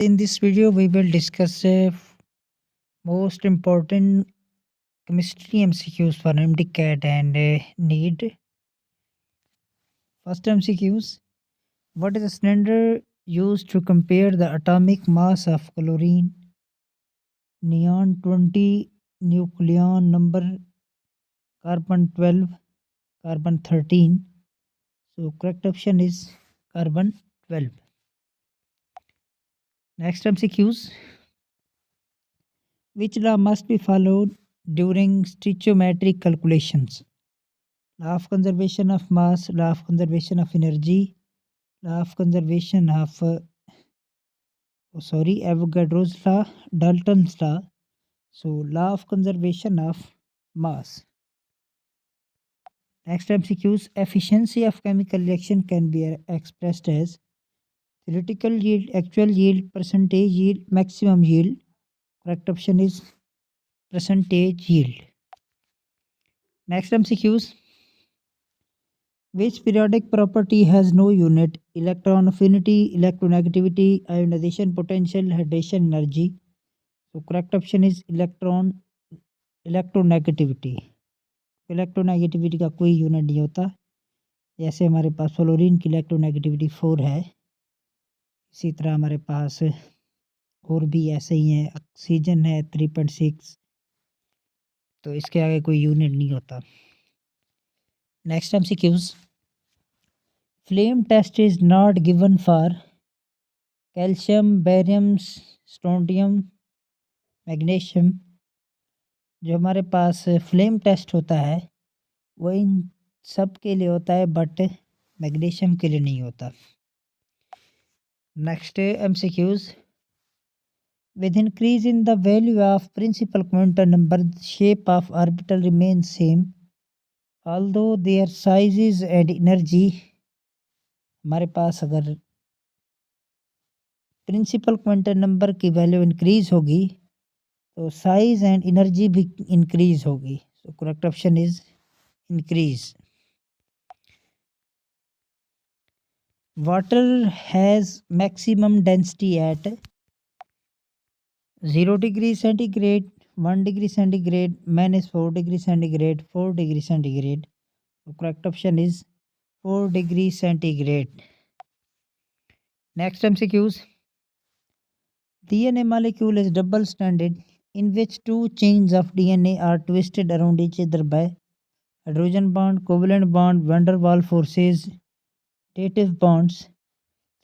In this video, we will discuss most important chemistry MCQs for MDCAT and NEET. First MCQs: what is the standard used to compare the atomic mass of chlorine, neon 20, nucleon number, carbon 12, carbon 13? So correct option is carbon 12. Next MCQs: which law must be followed during stoichiometric calculations? Law of conservation of mass, law of conservation of energy, law of conservation of Avogadro's law, Dalton's law. So law of conservation of mass. Next MCQs: efficiency of chemical reaction can be expressed as theoretical yield, actual yield, percentage yield, maximum yield. Correct option is percentage yield. Next MCQs: which periodic property has no unit? Electron affinity, electronegativity, ionization potential, hydration energy. So correct option is electronegativity. Electronegativity का कोई unit नहीं होता. जैसे हमारे पास fluorine की electronegativity 4 है, इसी तरह हमारे पास और भी ऐसे ही हैं. ऑक्सीजन है 3.6, तो इसके आगे कोई यूनिट नहीं होता. Next MCQs: flame test is not given for calcium, barium, strontium, magnesium. जो हमारे पास फ्लेम टेस्ट होता है वो इन सब के लिए होता है, बट मैग्नीशियम के लिए नहीं होता. Next MCQs: with increase in the value of principal quantum number, the shape of orbital remains same although their sizes and energy. हमारे पास अगर प्रिंसिपल क्वांटम नंबर की वैल्यू इंक्रीज होगी तो साइज एंड एनर्जी भी इंक्रीज होगी. So correct option is increase. Water has maximum density at 0 degree centigrade, 1 degree centigrade, -4 degree centigrade, 4 degree centigrade. तो correct option is 4 degree centigrade. Next MCQs: DNA molecule is double stranded in which two chains of DNA are twisted around each other by hydrogen bond, covalent bond, van der Waals forces, dative bonds.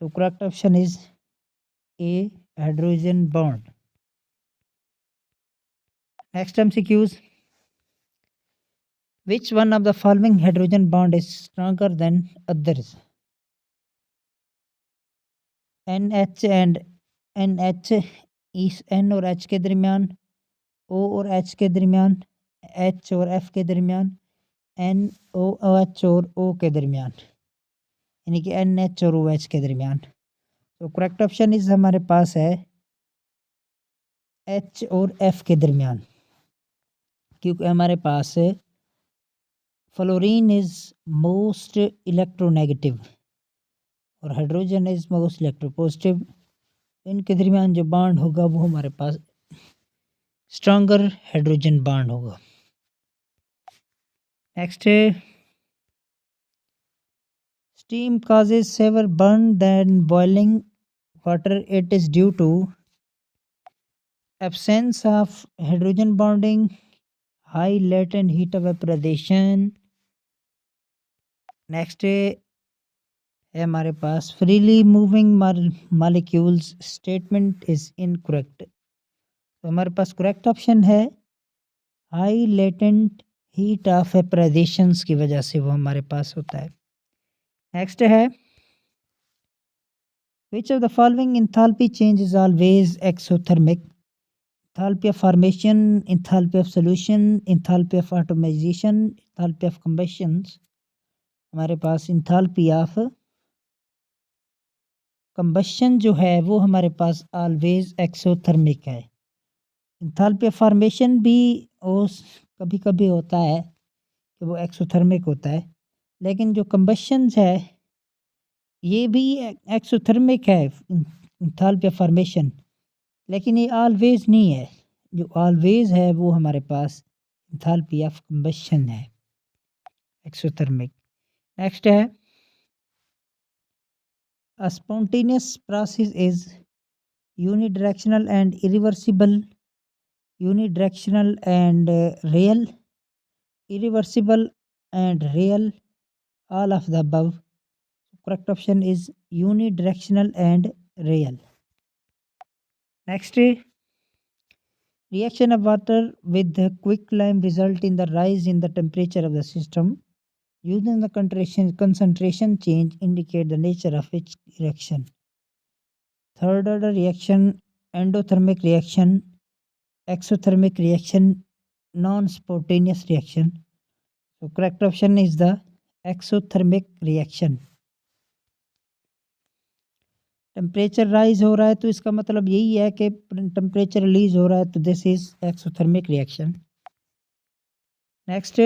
So correct option is A, hydrogen bond. Next MCQs: which one of the following hydrogen bond is stronger than others? NH and NH इस N और H के दरमियान, O और H के दरमियान, H और F के दरमियान, NOH और O के दरमियान, यानी कि NH और OH के दरमियान. तो करेक्ट ऑप्शन इज हमारे पास है H और F के दरमियान, क्योंकि हमारे पास फ्लोरीन इज मोस्ट इलेक्ट्रोनेगेटिव और हाइड्रोजन इज मोस्ट इलेक्ट्रोपॉजिटिव. इनके दरमियान जो बॉन्ड होगा वो हमारे पास स्ट्रॉन्गर हाइड्रोजन बॉन्ड होगा. Next, steam causes safer burn than boiling water. It is due to absence of hydrogen bonding, high latent heat evaporation. Next है हमारे पास freely moving molecules. Statement is incorrect. तो हमारे पास करेक्ट ऑप्शन है high latent heat of vaporisation की वजह से वो हमारे पास होता है. नेक्स्ट है which of the following enthalpy change is always exothermic? enthalpy of formation, enthalpy of solution, enthalpy of atomization, enthalpy of combustions. हमारे पास enthalpy of combustion जो है वो हमारे पास always exothermic है. enthalpy of formation भी कभी कभी होता है कि वो एक्सोथर्मिक होता है, लेकिन जो combustions है ये भी एक्सोथर्मिक है. इंथाल्पी ऑफ फॉर्मेशन, लेकिन ये ऑलवेज नहीं है। जो ऑलवेज है वो हमारे पास इंथाल्पी ऑफ कंबशन है, एक्सोथर्मिक। नेक्स्ट है a spontaneous process is unidirectional and irreversible, unidirectional and real, irreversible and real, all of the above. Correct option is unidirectional and real. Next, reaction of water with the quicklime result in the rise in the temperature of the system. Using the concentration change indicate the nature of each reaction. Third order reaction, endothermic reaction, exothermic reaction, non-spontaneous reaction. So correct option is the exothermic reaction. Temperature rise हो रहा है तो इसका मतलब यही है कि temperature release हो रहा है, तो this is exothermic reaction. Next,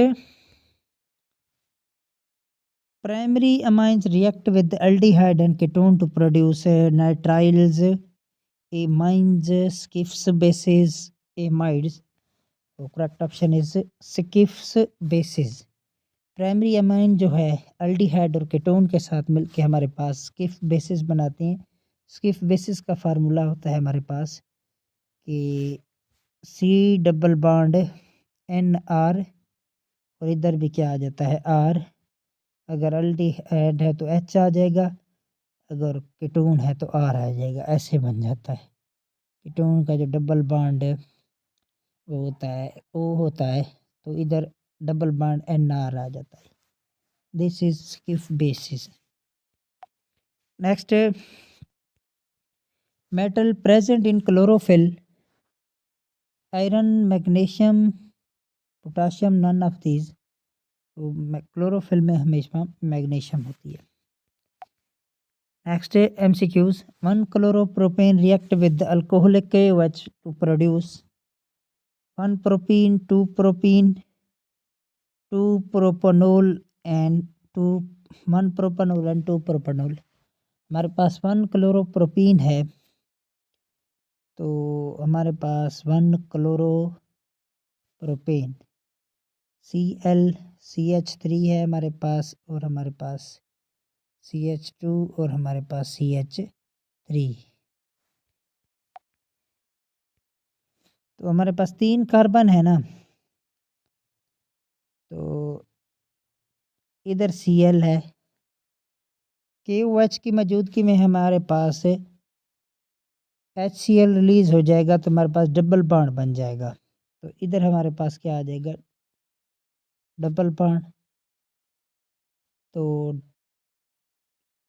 primary amines react with aldehyde and ketone to produce nitriles, amines, Schiff's, bases, amides. तो correct option is Schiff's bases. Primary amine जो है एल्डिहाइड और कीटोन के साथ मिलके हमारे पास स्किफ बेसिस बनाते हैं। स्किफ बेसिस का फार्मूला होता है हमारे पास कि C double bond N R, और इधर भी क्या आ जाता है आर। अगर एल्डिहाइड है तो एच आ जाएगा, अगर कीटोन है तो आर आ जाएगा, ऐसे बन जाता है। कीटोन का जो डबल बॉन्ड वो होता है ओ होता है, तो इधर डबल बॉन्ड एन आर आ जाता है। This is Schiff bases. Next, metal present in chlorophyll, iron, magnesium, potassium, none of these. तो क्लोरोफिल में हमेशा मैग्नीशियम होती है। Next MCQs, 1 chloropropan react with alcoholic OH to produce 1 propene, 2 propene, 2 propanol and 1 propanol and 2 propanol। हमारे पास 1 क्लोरोप्रोपीन है, तो हमारे पास 1 chloropropane ClCH3 है हमारे पास, और हमारे पास CH2 और हमारे पास CH3। तो हमारे पास 3 कार्बन है ना, तो इधर Cl है, KOH की मौजूदगी में हमारे पास HCl रिलीज हो जाएगा, तो हमारे पास डबल बॉन्ड बन जाएगा। तो इधर हमारे पास क्या आ जाएगा, डबल बॉन्ड। तो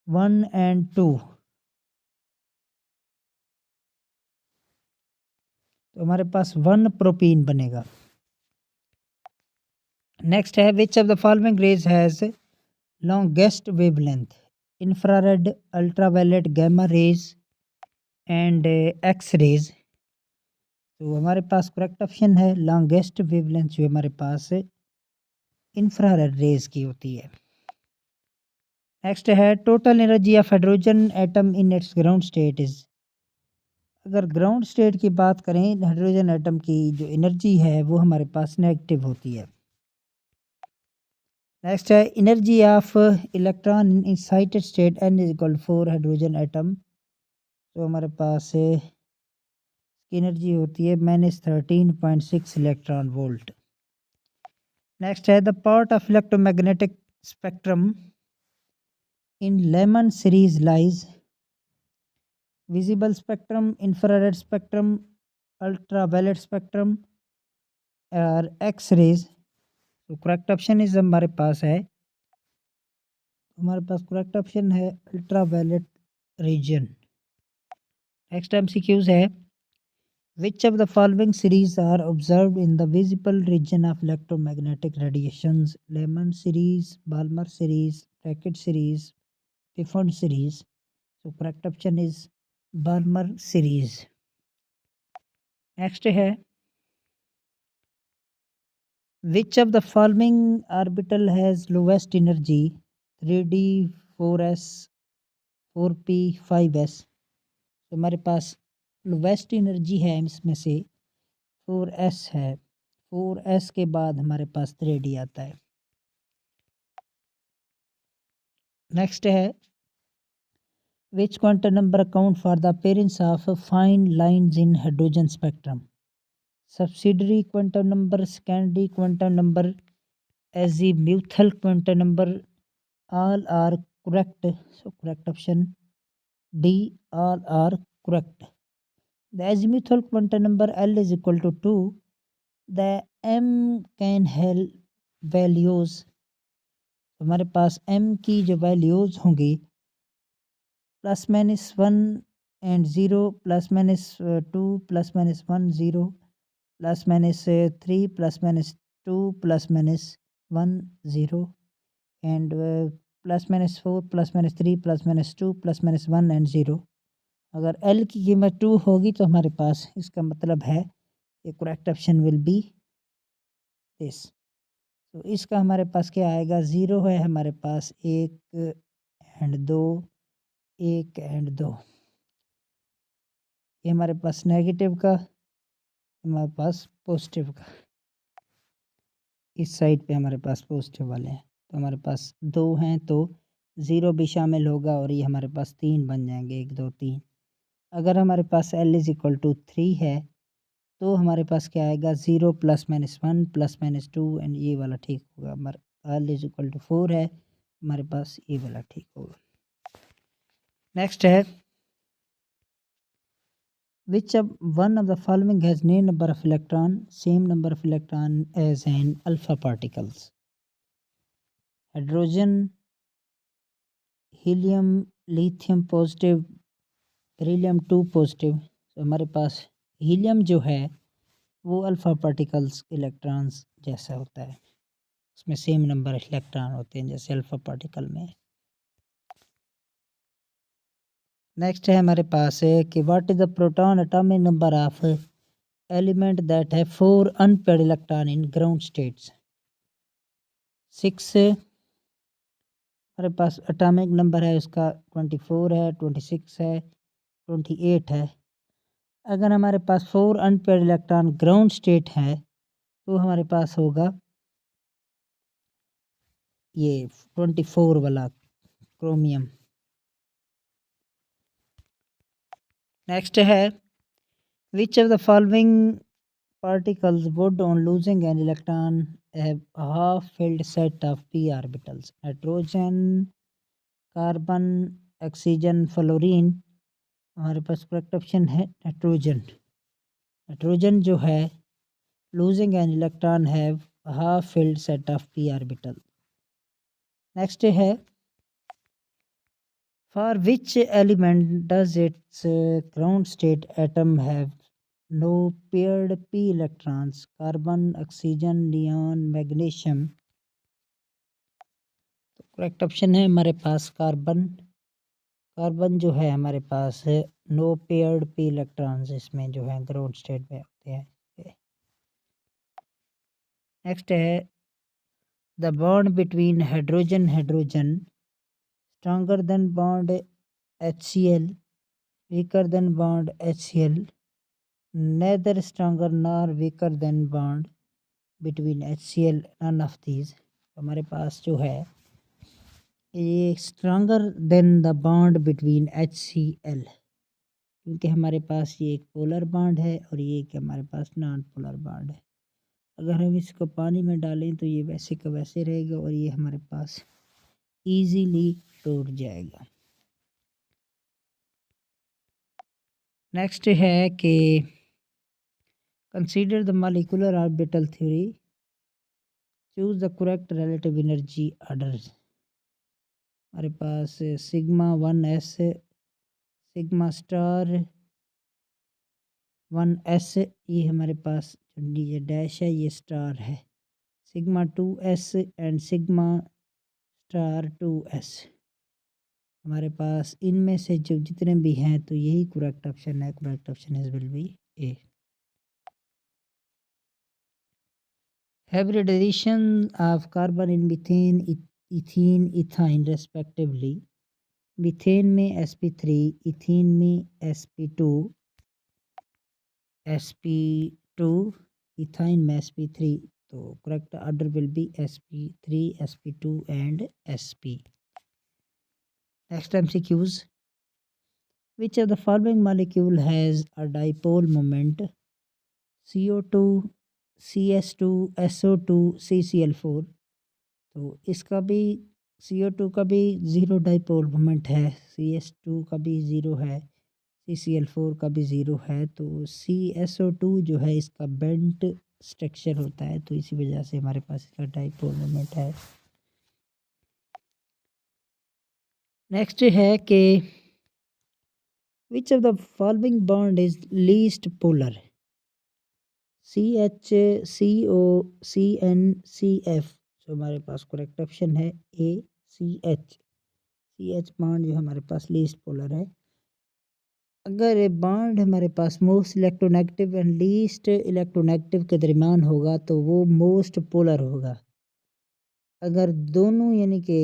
1 and 2, तो हमारे पास 1 प्रोपीन बनेगा। नेक्स्ट है, which of the following rays has longest wavelength, infrared, ultraviolet, gamma rays and X rays. तो हमारे पास करेक्ट ऑप्शन है लॉन्गेस्ट वेवलेंथ जो हमारे पास इंफ्रारेड रेज की होती है। नेक्स्ट है, total energy of hydrogen atom in its ground state is. अगर ग्राउंड स्टेट की बात करें हाइड्रोजन एटम की जो एनर्जी है वो हमारे पास नेगेटिव होती है। नेक्स्ट है, energy of electron in excited state n is equal 4 hydrogen atom. तो हमारे पास एनर्जी होती है -13.6 इलेक्ट्रॉन वोल्ट। नेक्स्ट है, the part of electromagnetic spectrum in Lyman series lies visible spectrum, infrared spectrum, ultraviolet spectrum और x rays. तो correct option is हमारे पास है, हमारे पास करेक्ट ऑप्शन है अल्ट्रावायलेट रीजन। नेक्स्ट MCQs है, which of the following series are observed in the visible region of electromagnetic radiations? Lehman series, Balmer series, Brackett series, Pfund series। So correct option is Balmer series। Next है, which of the following orbital has lowest energy, 3d, 4s, 4p, 5s। तो हमारे पास lowest energy है इसमें से 4s है। 4s के बाद हमारे पास 3d आता है। नेक्स्ट है which quantum number account for the appearance of fine lines in hydrogen spectrum? Subsidiary quantum number, secondary quantum number, azimuthal quantum number, all are correct. So correct option D, all are correct. The azimuthal quantum number L is equal to 2. The m can have values, हमारे पास m की जो values होंगी +-1 and 0, +-2, +-1 0, +-3, +-2, +-1 0 and +-4, +-3, +-2, +-1 and 0। अगर L की कीमत 2 होगी तो हमारे पास इसका मतलब है ये correct option will be this. तो इसका हमारे पास क्या आएगा, 0 है हमारे पास 1 एंड 2, 1 एंड 2, ये हमारे पास नेगेटिव का, हमारे पास पॉजिटिव का, इस साइड पे हमारे पास पॉजिटिव वाले हैं। तो हमारे पास 2 हैं तो 0 भी शामिल होगा और ये हमारे पास 3 बन जाएंगे, 1 2 3। अगर हमारे पास L इज इक्वल टू 3 है तो हमारे पास क्या आएगा, 0 +-1 +-2 एंड ये वाला ठीक होगा। हमारा L इज इक्वल टू 4 है, हमारे पास ये वाला ठीक होगा। नेक्स्ट है which of one of the following has same number of electron as an alpha particles? Hydrogen, helium, lithium positive, beryllium 2 positive. तो हमारे पास हीलियम जो है वो अल्फ़ा पार्टिकल्स इलेक्ट्रॉन्स जैसा होता है, उसमें सेम नंबर इलेक्ट्रॉन होते हैं जैसे अल्फ़ा पार्टिकल में। नेक्स्ट है हमारे पास है कि what is the proton atomic number of element that है 4 unpaired electron in ground states. 6 हमारे पास एटॉमिक नंबर है उसका 24 है, 26 है, 28 है। अगर हमारे पास 4 अनपेयर्ड इलेक्ट्रॉन ग्राउंड स्टेट है तो हमारे पास होगा ये 24 वाला क्रोमियम। नेक्स्ट है which of the following particles would on losing an electron have a half filled set of p orbitals? Nitrogen, carbon, oxygen, fluorine. हमारे पास करेक्ट ऑप्शन है नाइट्रोजन। नाइट्रोजन जो है losing an electron have a half filled set of p orbital। Next है for which element does its ground state atom have no paired p electrons? Carbon, oxygen, neon, magnesium. तो correct option है हमारे पास carbon. Carbon जो है हमारे पास no paired P electrons इसमें जो है ग्राउंड स्टेट में होते हैं। नेक्स्ट है the bond between hydrogen stronger than bond HCl, weaker than bond HCl, neither stronger nor weaker than bond between HCl, none of these। हमारे पास जो है ये stronger than the bond between HCl, क्योंकि हमारे पास ये एक पोलर बॉन्ड है और ये एक हमारे पास नॉन पोलर बॉन्ड है। अगर हम इसको पानी में डालें तो ये वैसे का वैसे रहेगा और ये हमारे पास इजीली टूट जाएगा। नेक्स्ट है कि consider the molecular orbital theory, choose the correct relative energy orders. हमारे पास sigma 1s, sigma star 1s, ये हमारे पास ये डैश है, ये स्टार है। Sigma 2s and sigma star 2s। हमारे पास इनमें से जो जितने भी हैं तो यही करेक्ट ऑप्शन है। Correct option is will be A. Hybridization of carbon in methane, ethene, ethine respectively methane में sp3, इथीन में sp2, इथाइन में sp3. तो correct order will be sp3, sp2 and sp. Next MCQs. Which of the following molecule has a dipole moment? CO2, CS2, SO2, CCl4. तो इसका भी CO2 का भी zero dipole moment है, CS2 का भी ज़ीरो है, CCl4 का भी ज़ीरो है. तो CSO2 जो है इसका बेंट स्ट्रक्चर होता है, तो इसी वजह से हमारे पास इसका डाइपोल मोमेंट है. नेक्स्ट है कि विच of the following bond is least polar? CH, CO, CN, CF. तो हमारे पास करेक्ट ऑप्शन है A, CH. CH बॉन्ड जो हमारे पास लीस्ट पोलर है. अगर ये बॉन्ड हमारे पास most electronegative and least electronegative के दरमियान होगा तो वो मोस्ट पोलर होगा. अगर दोनों यानी कि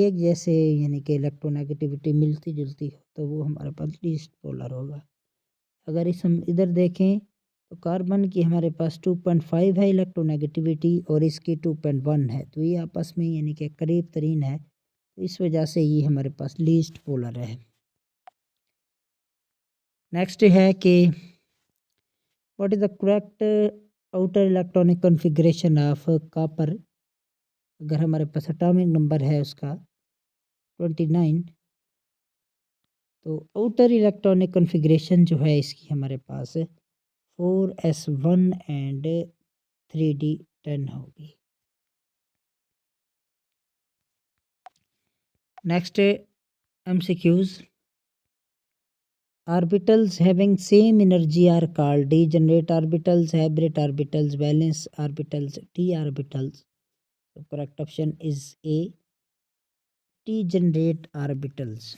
एक जैसे यानी कि इलेक्ट्रोनेगेटिविटी मिलती जुलती हो तो वो हमारे पास लीस्ट पोलर होगा. अगर हम इधर देखें तो कार्बन की हमारे पास 2.5 है इलेक्ट्रोनेगेटिविटी और इसकी 2.1 है, तो ये आपस में यानी कि करीब तरीन है, तो इस वजह से ये हमारे पास लीस्ट पोलर है. नेक्स्ट है कि what is the correct outer electronic configuration of copper? अगर हमारे पास एटॉमिक नंबर है उसका 29, तो आउटर इलेक्ट्रॉनिक कॉन्फ़िगरेशन जो है इसकी हमारे पास 4s1 एंड 3d10 होगी. Next MCQs. Orbitals having same energy are called degenerate orbitals, hybrid orbitals, valence orbitals, d orbitals. The correct option is A, degenerate orbitals.